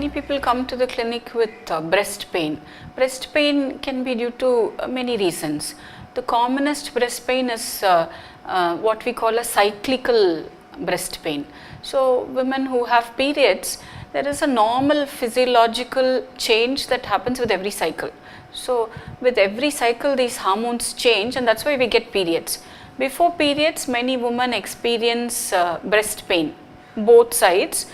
Many people come to the clinic with breast pain. Breast pain can be due to many reasons. The commonest breast pain is what we call a cyclical breast pain. So, women who have periods, there is a normal physiological change that happens with every cycle. So, with every cycle these hormones change, and that is why we get periods. Before periods, many women experience breast pain, both sides,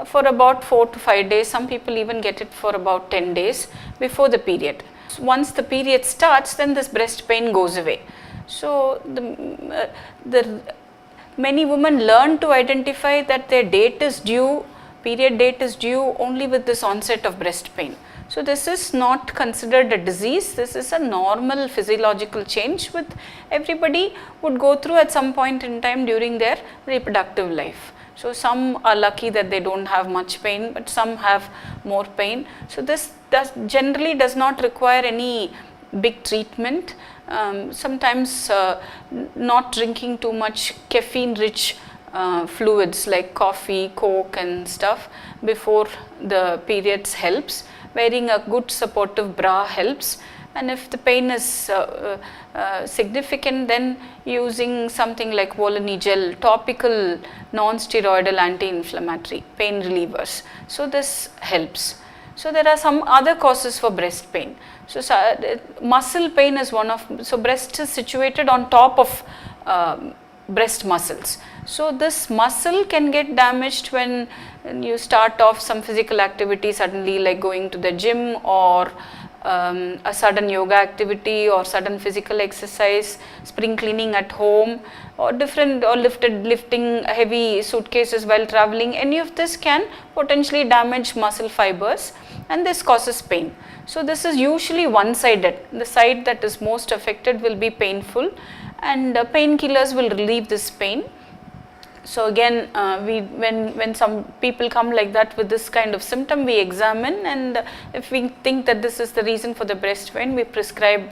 for about 4 to 5 days. Some people even get it for about 10 days before the period. So once the period starts, then this breast pain goes away. So many women learn to identify that their date is due, period date is due only with this onset of breast pain. So this is not considered a disease, this is a normal physiological change which everybody would go through at some point in time during their reproductive life. So some are lucky that they don't have much pain, but some have more pain. So this generally does not require any big treatment. Sometimes not drinking too much caffeine rich fluids like coffee, coke and stuff before the periods helps. Wearing a good supportive bra helps. And if the pain is significant, then using something like Volini gel, topical non-steroidal anti-inflammatory pain relievers. So this helps. So there are some other causes for breast pain. So muscle pain is one of, so breast is situated on top of breast muscles. So this muscle can get damaged when you start off some physical activity suddenly, like going to the gym or a sudden yoga activity or sudden physical exercise, spring cleaning at home, or lifting heavy suitcases while traveling. Any of this can potentially damage muscle fibers and this causes pain. So this is usually one-sided. The side that is most affected will be painful, and painkillers will relieve this pain. So again, when some people come like that with this kind of symptom, we examine, and if we think that this is the reason for the breast pain, we prescribe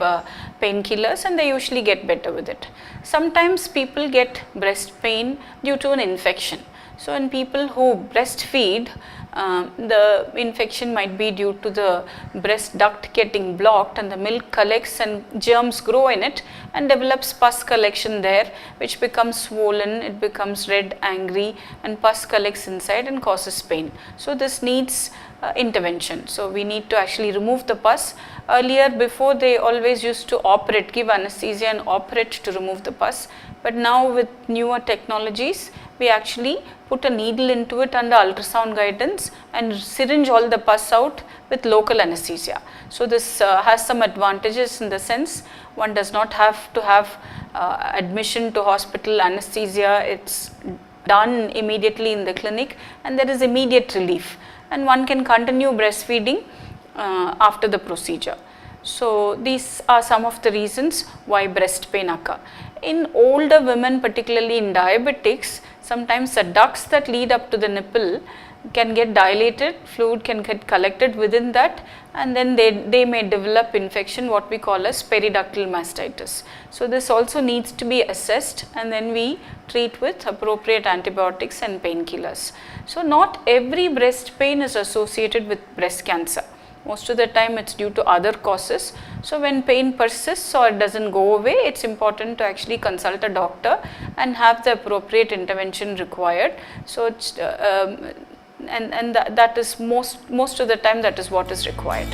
painkillers, and they usually get better with it. Sometimes people get breast pain due to an infection. So in people who breastfeed, the infection might be due to the breast duct getting blocked, and the milk collects and germs grow in it and develops pus collection there, which becomes swollen, it becomes red, angry, and pus collects inside and causes pain. So this needs intervention. So we need to actually remove the pus. Earlier, before, they always used to operate, give anesthesia and operate to remove the pus, but now with newer technologies, we actually put a needle into it under ultrasound guidance and syringe all the pus out with local anesthesia. So this has some advantages in the sense one does not have to have admission to hospital anesthesia. It's done immediately in the clinic and there is immediate relief, and one can continue breastfeeding after the procedure. So these are some of the reasons why breast pain occur. In older women, particularly in diabetics, sometimes the ducts that lead up to the nipple can get dilated, fluid can get collected within that, and then they may develop infection, what we call as periductal mastitis. So this also needs to be assessed, and then we treat with appropriate antibiotics and painkillers. So not every breast pain is associated with breast cancer. Most of the time it's due to other causes. So when pain persists or it doesn't go away, it's important to actually consult a doctor and have the appropriate intervention required. So it's, that is most of the time that is what is required.